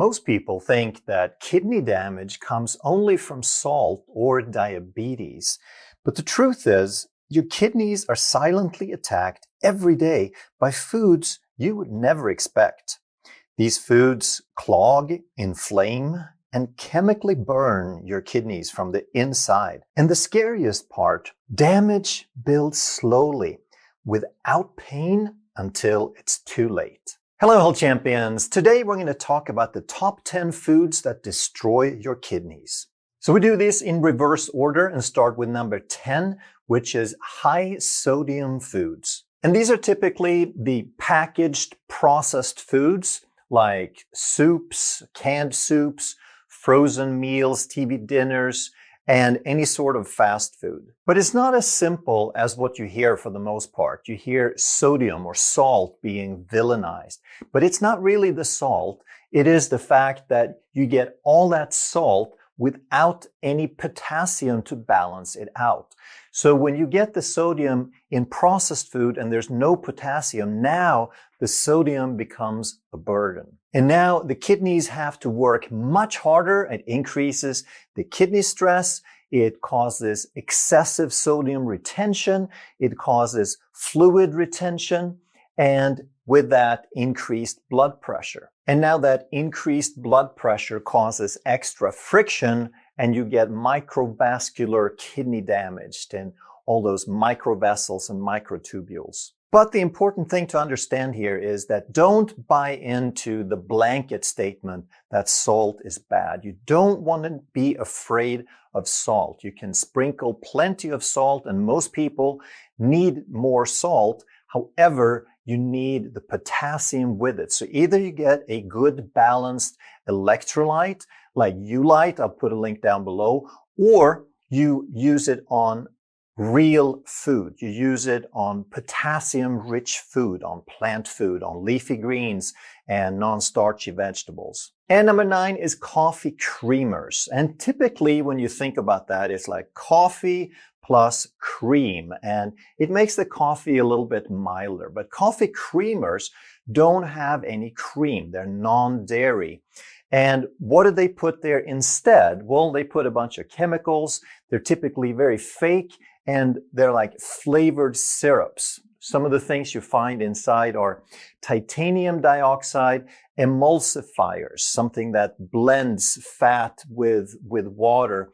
Most people think that kidney damage comes only from salt or diabetes. But the truth is, your kidneys are silently attacked every day by foods you would never expect. These foods clog, inflame, and chemically burn your kidneys from the inside. And the scariest part, damage builds slowly, without pain until it's too late. Hello, health champions. Today we're going to talk about the top 10 foods that destroy your kidneys. So we do this in reverse order and start with number 10, which is high sodium foods. And these are typically the packaged processed foods like soups, canned soups, frozen meals, TV dinners, and any sort of fast food. But it's not as simple as what you hear for the most part. You hear sodium or salt being villainized, but it's not really the salt. It is the fact that you get all that salt without any potassium to balance it out. So when you get the sodium in processed food and there's no potassium, now the sodium becomes a burden. And now the kidneys have to work much harder. It increases the kidney stress. It causes excessive sodium retention. It causes fluid retention. And with that, increased blood pressure. And now that increased blood pressure causes extra friction and you get microvascular kidney damage and all those microvessels and microtubules. But the important thing to understand here is that don't buy into the blanket statement that salt is bad. You don't want to be afraid of salt. You can sprinkle plenty of salt, and most people need more salt. However, you need the potassium with it. So either you get a good balanced electrolyte like Ulite, I'll put a link down below, or you use it on real food. You use it on potassium-rich food, on plant food, on leafy greens, and non-starchy vegetables. And number 9 is coffee creamers. And typically when you think about that, it's like coffee plus cream. And it makes the coffee a little bit milder. But coffee creamers don't have any cream. They're non-dairy. And what do they put there instead? Well, they put a bunch of chemicals. They're typically very fake. And they're like flavored syrups. Some of the things you find inside are titanium dioxide emulsifiers, something that blends fat with water,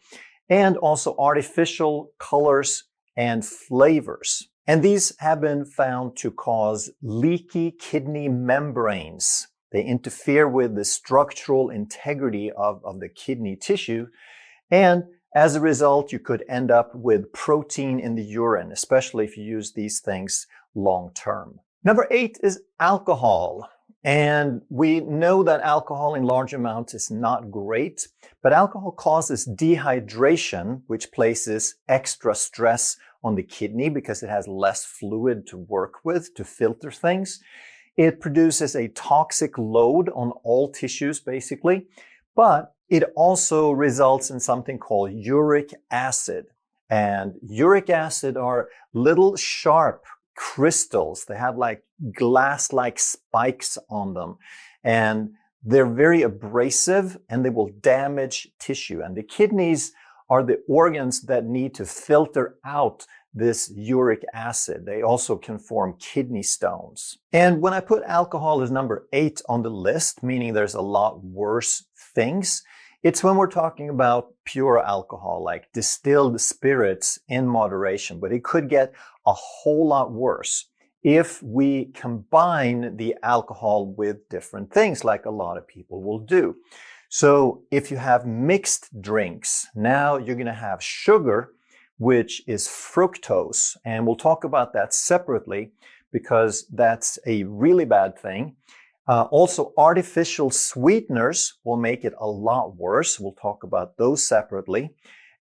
and also artificial colors and flavors. And these have been found to cause leaky kidney membranes. They interfere with the structural integrity of the kidney tissue, and as a result, you could end up with protein in the urine, especially if you use these things long term. Number 8 is alcohol. And we know that alcohol in large amounts is not great, but alcohol causes dehydration, which places extra stress on the kidney because it has less fluid to work with to filter things. It produces a toxic load on all tissues, basically, but it also results in something called uric acid. And uric acid are little sharp crystals. They have like glass-like spikes on them. And they're very abrasive and they will damage tissue. And the kidneys are the organs that need to filter out this uric acid. They also can form kidney stones. And when I put alcohol as number 8 on the list, meaning there's a lot worse things, it's when we're talking about pure alcohol, like distilled spirits in moderation. But it could get a whole lot worse if we combine the alcohol with different things, like a lot of people will do. So if you have mixed drinks, now you're going to have sugar, which is fructose. And we'll talk about that separately because that's a really bad thing. Also, artificial sweeteners will make it a lot worse. We'll talk about those separately.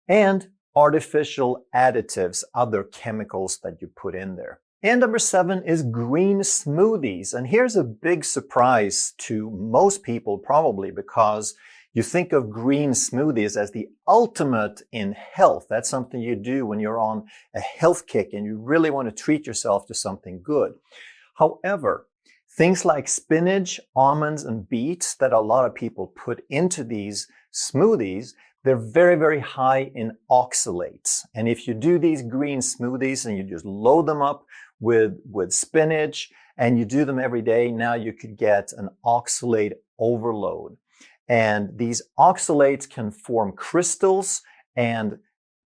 And artificial additives, other chemicals that you put in there. And number 7 is green smoothies. And here's a big surprise to most people probably, because you think of green smoothies as the ultimate in health. That's something you do when you're on a health kick and you really want to treat yourself to something good. However, Things like spinach, almonds, and beets that a lot of people put into these smoothies, they're very, very high in oxalates. And if you do these green smoothies and you just load them up with spinach and you do them every day, now you could get an oxalate overload. And these oxalates can form crystals and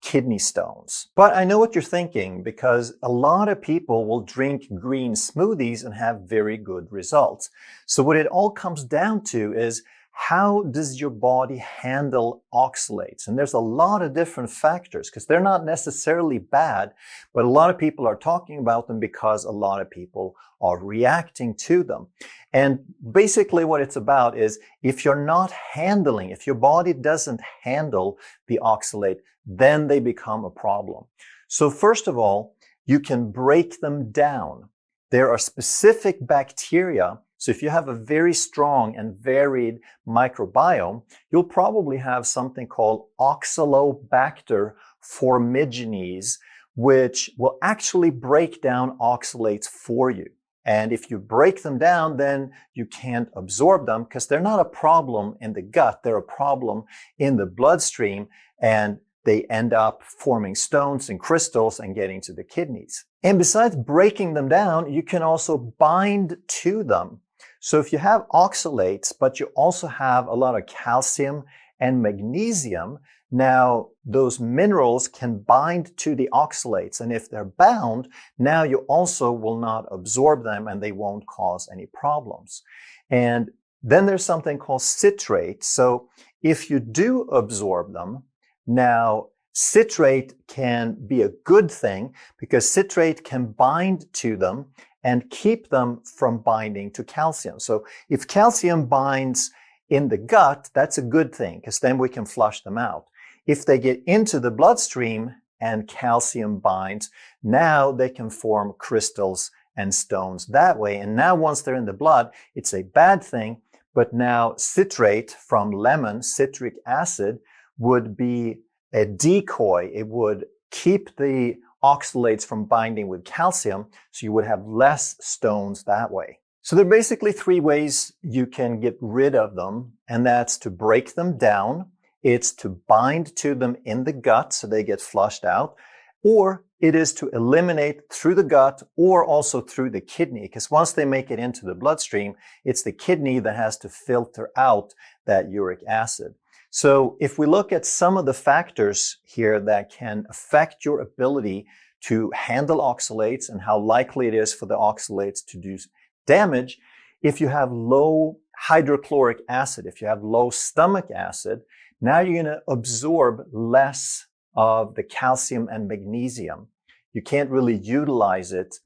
kidney stones. But I know what you're thinking, because a lot of people will drink green smoothies and have very good results. So what it all comes down to is, how does your body handle oxalates? And there's a lot of different factors, because they're not necessarily bad, but a lot of people are talking about them because a lot of people are reacting to them. And basically what it's about is, if you're not handling, if your body doesn't handle the oxalate, then they become a problem. So first of all, you can break them down. There are specific bacteria. So if you have a very strong and varied microbiome, you'll probably have something called Oxalobacter formigenes, which will actually break down oxalates for you. And if you break them down, then you can't absorb them, because they're not a problem in the gut. They're a problem in the bloodstream, and they end up forming stones and crystals and getting to the kidneys. And besides breaking them down, you can also bind to them. So if you have oxalates, but you also have a lot of calcium and magnesium, now those minerals can bind to the oxalates. And if they're bound, now you also will not absorb them and they won't cause any problems. And then there's something called citrate. So if you do absorb them, now citrate can be a good thing, because citrate can bind to them and keep them from binding to calcium. So if calcium binds in the gut, that's a good thing, because then we can flush them out. If they get into the bloodstream and calcium binds, now they can form crystals and stones that way. And now once they're in the blood, it's a bad thing. But now citrate from lemon, citric acid, would be a decoy. It would keep the oxalates from binding with calcium, so you would have less stones that way. So there are basically three ways you can get rid of them, and that's to break them down, it's to bind to them in the gut so they get flushed out, or it is to eliminate through the gut or also through the kidney, because once they make it into the bloodstream, it's the kidney that has to filter out that uric acid. So if we look at some of the factors here that can affect your ability to handle oxalates and how likely it is for the oxalates to do damage, if you have low hydrochloric acid, if you have low stomach acid, now you're going to absorb less of the calcium and magnesium. You can't really utilize it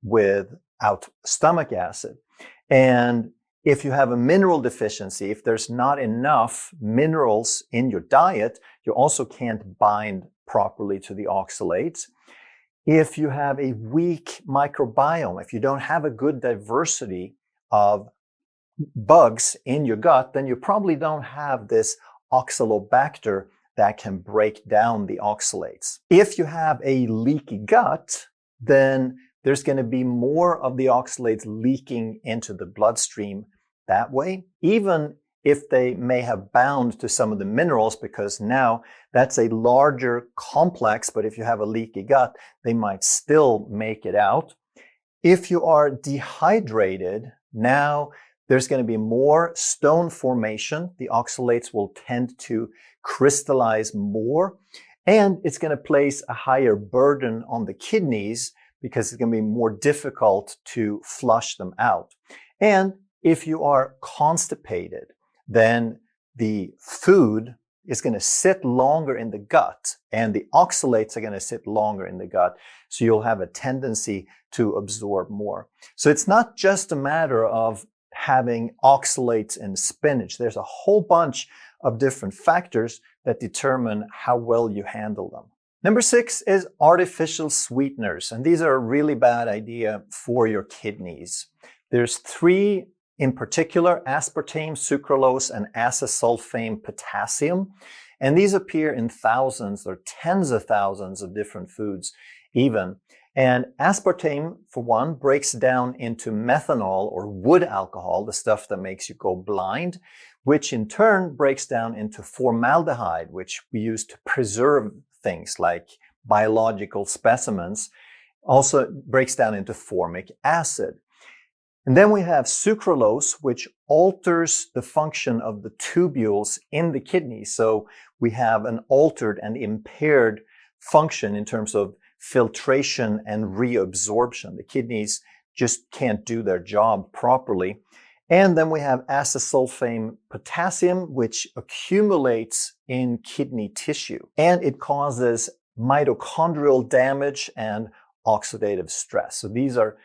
without stomach acid. And if you have a mineral deficiency, if there's not enough minerals in your diet, you also can't bind properly to the oxalates. If you have a weak microbiome, if you don't have a good diversity of bugs in your gut, then you probably don't have this Oxalobacter that can break down the oxalates. If you have a leaky gut, then there's going to be more of the oxalates leaking into the bloodstream that way, even if they may have bound to some of the minerals, because now that's a larger complex, but if you have a leaky gut, they might still make it out. If you are dehydrated, now there's going to be more stone formation. The oxalates will tend to crystallize more, and it's going to place a higher burden on the kidneys because it's going to be more difficult to flush them out. And if you are constipated, then the food is going to sit longer in the gut, and the oxalates are going to sit longer in the gut. So you'll have a tendency to absorb more. So it's not just a matter of having oxalates in spinach. There's a whole bunch of different factors that determine how well you handle them. Number 6 is artificial sweeteners, and these are a really bad idea for your kidneys. There's 3 in particular: aspartame, sucralose, and acesulfame potassium. And these appear in thousands or tens of thousands of different foods even. And aspartame, for one, breaks down into methanol or wood alcohol, the stuff that makes you go blind, which in turn breaks down into formaldehyde, which we use to preserve things like biological specimens, also breaks down into formic acid. And then we have sucralose, which alters the function of the tubules in the kidney. So we have an altered and impaired function in terms of filtration and reabsorption. The kidneys just can't do their job properly. And then we have acesulfame potassium, which accumulates in kidney tissue. And it causes mitochondrial damage and oxidative stress. So these are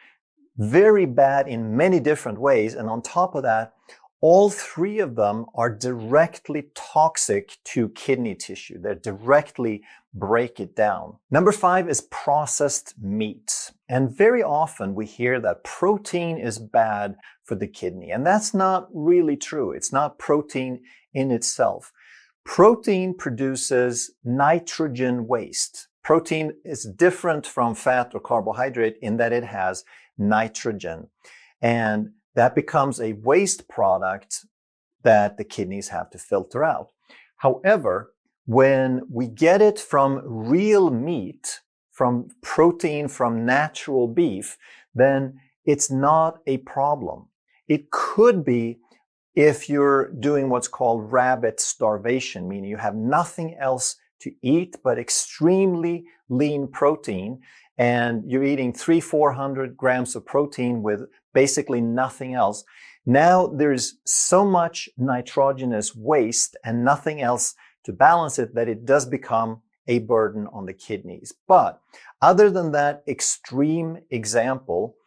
very bad in many different ways. And on top of that, all three of them are directly toxic to kidney tissue. They directly break it down. Number 5 is processed meats. And very often we hear that protein is bad for the kidney. And that's not really true. It's not protein in itself. Protein produces nitrogen waste. Protein is different from fat or carbohydrate in that it has nitrogen. And that becomes a waste product that the kidneys have to filter out. However, when we get it from real meat, from protein from natural beef, then it's not a problem. It could be if you're doing what's called rabbit starvation, meaning you have nothing else to eat but extremely lean protein, and you're eating 300-400 grams of protein with basically nothing else. Now there's so much nitrogenous waste and nothing else to balance it that it does become a burden on the kidneys. But other than that extreme example,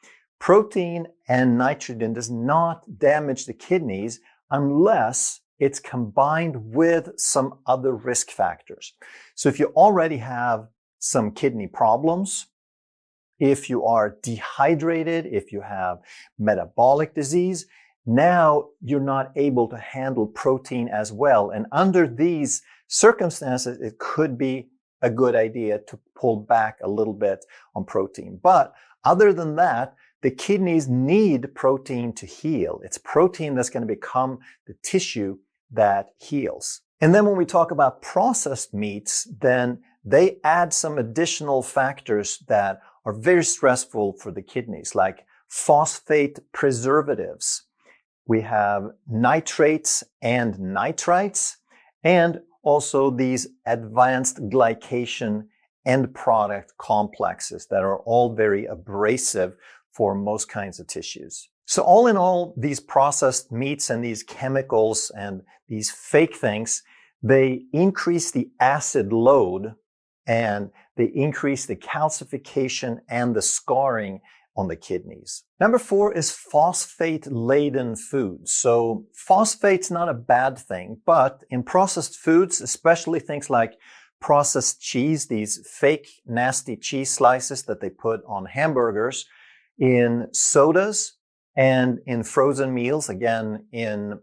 protein and nitrogen does not damage the kidneys unless it's combined with some other risk factors. So if you already have some kidney problems, if you are dehydrated, if you have metabolic disease, now you're not able to handle protein as well. And under these circumstances, it could be a good idea to pull back a little bit on protein. But other than that, the kidneys need protein to heal. It's protein that's going to become the tissue that heals. And then when we talk about processed meats, then they add some additional factors that are very stressful for the kidneys, like phosphate preservatives. We have nitrates and nitrites, and also these advanced glycation end product complexes that are all very abrasive for most kinds of tissues. So all in all, these processed meats and these chemicals and these fake things, they increase the acid load and they increase the calcification and the scarring on the kidneys. Number 4 is phosphate-laden foods. So phosphate's not a bad thing, but in processed foods, especially things like processed cheese, these fake nasty cheese slices that they put on hamburgers, in sodas, and in frozen meals, again, in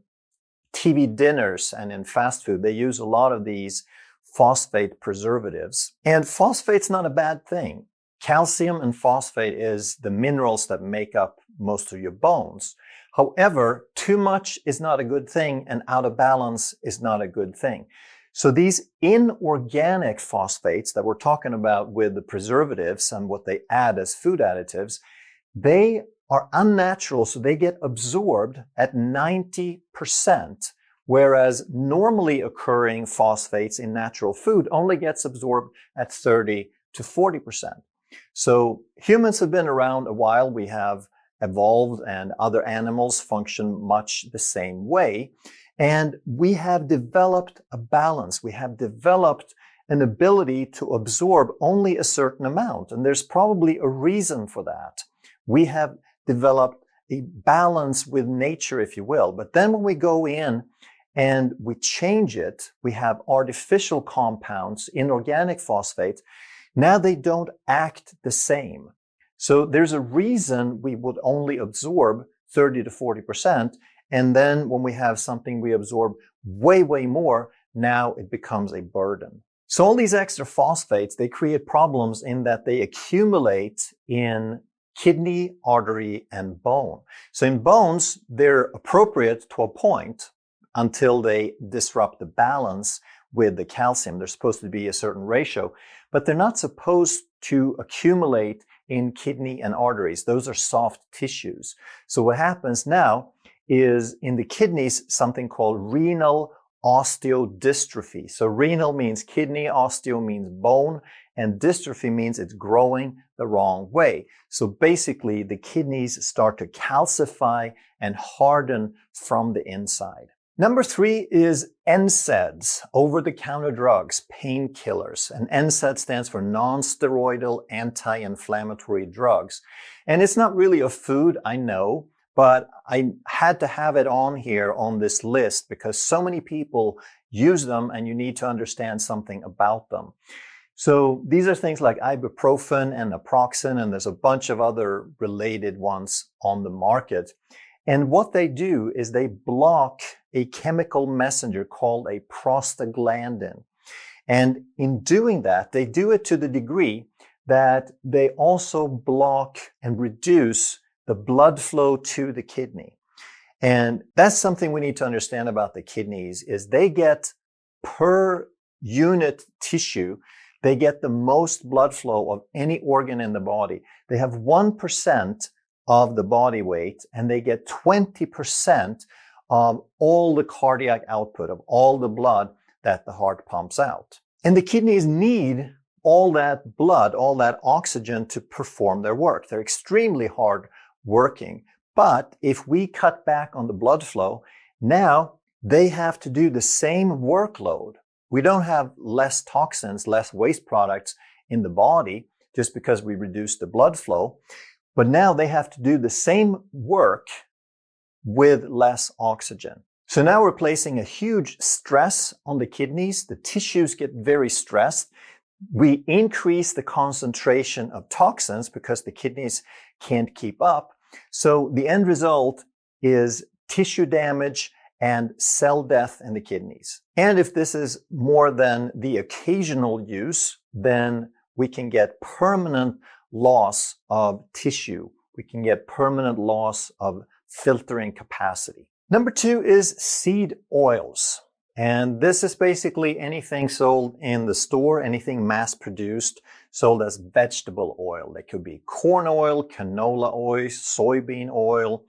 TV dinners and in fast food, they use a lot of these phosphate preservatives. And phosphate's not a bad thing. Calcium and phosphate is the minerals that make up most of your bones. However, too much is not a good thing, and out of balance is not a good thing. So these inorganic phosphates that we're talking about with the preservatives and what they add as food additives, they are unnatural, so they get absorbed at 90%, whereas normally occurring phosphates in natural food only gets absorbed at 30 to 40%. So humans have been around a while. We have evolved, and other animals function much the same way. And we have developed a balance. We have developed an ability to absorb only a certain amount. And there's probably a reason for that. We have developed a balance with nature, if you will. But then when we go in and we change it, we have artificial compounds, inorganic phosphates. Now they don't act the same. So there's a reason we would only absorb 30 to 40%. And then when we have something we absorb way, way more, now it becomes a burden. So all these extra phosphates, they create problems in that they accumulate in kidney, artery, and bone. So in bones, they're appropriate to a point until they disrupt the balance with the calcium. They're supposed to be a certain ratio, but they're not supposed to accumulate in kidney and arteries. Those are soft tissues. So what happens now is in the kidneys, something called renal osteodystrophy. So renal means kidney, osteo means bone, and dystrophy means it's growing the wrong way. So basically, the kidneys start to calcify and harden from the inside. Number 3 is NSAIDs, over-the-counter drugs, painkillers. And NSAID stands for non-steroidal anti-inflammatory drugs. And it's not really a food, I know, but I had to have it on here on this list because so many people use them and you need to understand something about them. So these are things like ibuprofen and naproxen, and there's a bunch of other related ones on the market. And what they do is they block a chemical messenger called a prostaglandin. And in doing that, they do it to the degree that they also block and reduce the blood flow to the kidney. And that's something we need to understand about the kidneys is they get per unit tissue, they get the most blood flow of any organ in the body. They have 1% of the body weight and they get 20% of all the cardiac output of all the blood that the heart pumps out. And the kidneys need all that blood, all that oxygen to perform their work. They're extremely hard working. But if we cut back on the blood flow, now they have to do the same workload. We don't have less toxins, less waste products in the body just because we reduce the blood flow. But now they have to do the same work with less oxygen. So now we're placing a huge stress on the kidneys. The tissues get very stressed. We increase the concentration of toxins because the kidneys can't keep up. So the end result is tissue damage and cell death in the kidneys. And if this is more than the occasional use, then we can get permanent loss of tissue. We can get permanent loss of filtering capacity. Number 2 is seed oils. And this is basically anything sold in the store, anything mass-produced, sold as vegetable oil. They could be corn oil, canola oil, soybean oil.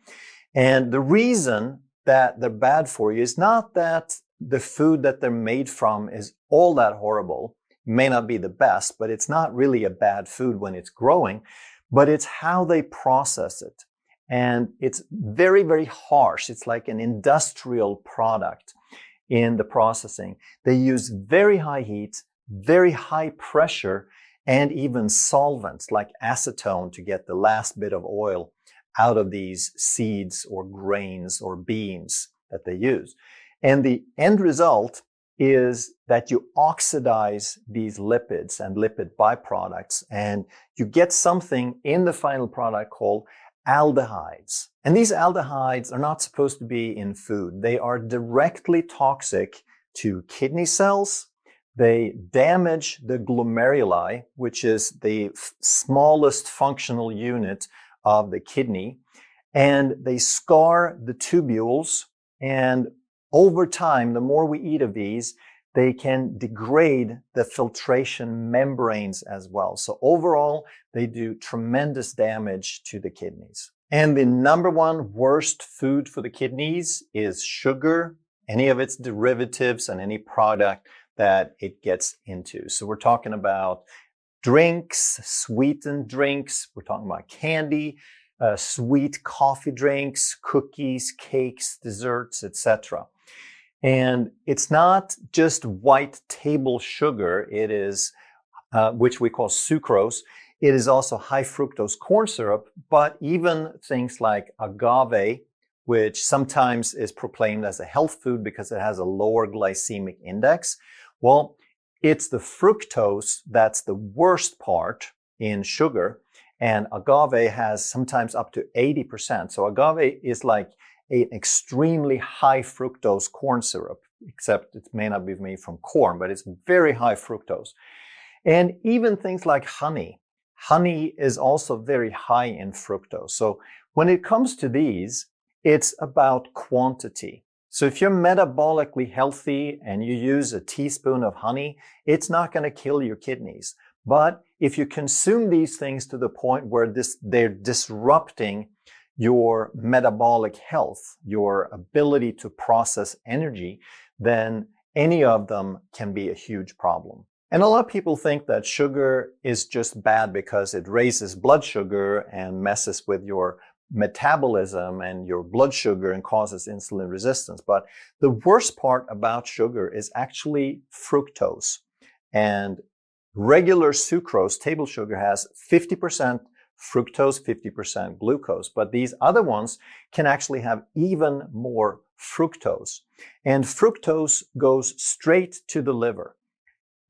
And the reason that they're bad for you is not that the food that they're made from is all that horrible. It may not be the best, but it's not really a bad food when it's growing, but it's how they process it. And it's very, very harsh. It's like an industrial product in the processing. They use very high heat, very high pressure, and even solvents like acetone to get the last bit of oil out of these seeds or grains or beans that they use. And the end result is that you oxidize these lipids and lipid byproducts, and you get something in the final product called aldehydes. And these aldehydes are not supposed to be in food. They are directly toxic to kidney cells. They damage the glomeruli, which is the smallest functional unit of the kidney, and they scar the tubules. And over time, the more we eat of these, they can degrade the filtration membranes as well. So overall, they do tremendous damage to the kidneys. And the number one worst food for the kidneys is sugar, any of its derivatives, and any product that it gets into. So we're talking about drinks, sweetened drinks. We're talking about candy, sweet coffee drinks, cookies, cakes, desserts, etc. And it's not just white table sugar. It is, which we call sucrose. It is also high fructose corn syrup, but even things like agave, which sometimes is proclaimed as a health food because it has a lower glycemic index. Well, it's the fructose that's the worst part in sugar, and agave has sometimes up to 80%. So agave is like an extremely high fructose corn syrup. except it may not be made from corn, but it's very high fructose. And even things like honey. Honey is also very high in fructose. So when it comes to these, it's about quantity. So if you're metabolically healthy and you use a teaspoon of honey, it's not going to kill your kidneys. But if you consume these things to the point where they're disrupting your metabolic health, your ability to process energy, then any of them can be a huge problem. And a lot of people think that sugar is just bad because it raises blood sugar and messes with your metabolism and your blood sugar and causes insulin resistance. But the worst part about sugar is actually fructose. And regular sucrose, table sugar, has 50% fructose, 50% glucose. But these other ones can actually have even more fructose. And fructose goes straight to the liver.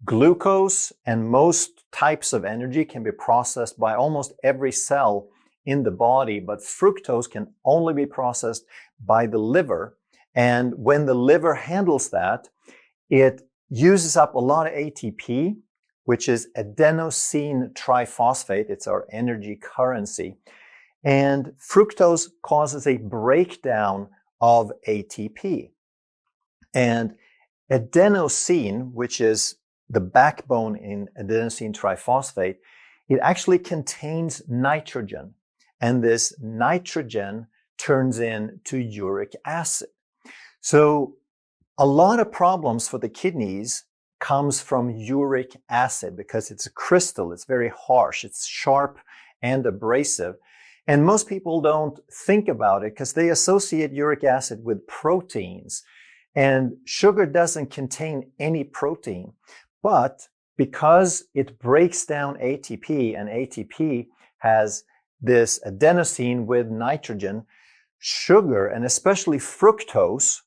Glucose and most types of energy can be processed by almost every cell in the body, but fructose can only be processed by the liver. And when the liver handles that, it uses up a lot of ATP, which is adenosine triphosphate. It's our energy currency. And fructose causes a breakdown of ATP. And adenosine, which is the backbone in adenosine triphosphate, it actually contains nitrogen. And this nitrogen turns into uric acid. So a lot of problems for the kidneys comes from uric acid because it's a crystal, it's very harsh, it's sharp and abrasive. And most people don't think about it because they associate uric acid with proteins. And sugar doesn't contain any protein. But because it breaks down ATP, and ATP has this adenosine with nitrogen, sugar, and especially fructose,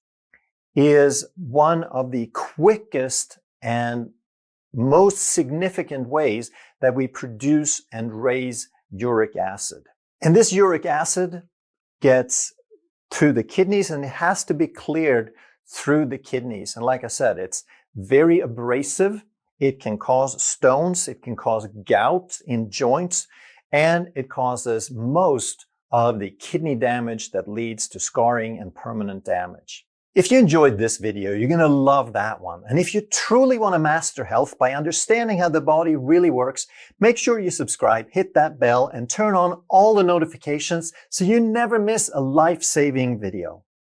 is one of the quickest and most significant ways that we produce and raise uric acid. And this uric acid gets to the kidneys and it has to be cleared through the kidneys. And like I said, it's very abrasive. It can cause stones, it can cause gout in joints, and it causes most of the kidney damage that leads to scarring and permanent damage. If you enjoyed this video, you're going to love that one. And if you truly want to master health by understanding how the body really works, make sure you subscribe, hit that bell, and turn on all the notifications so you never miss a life-saving video.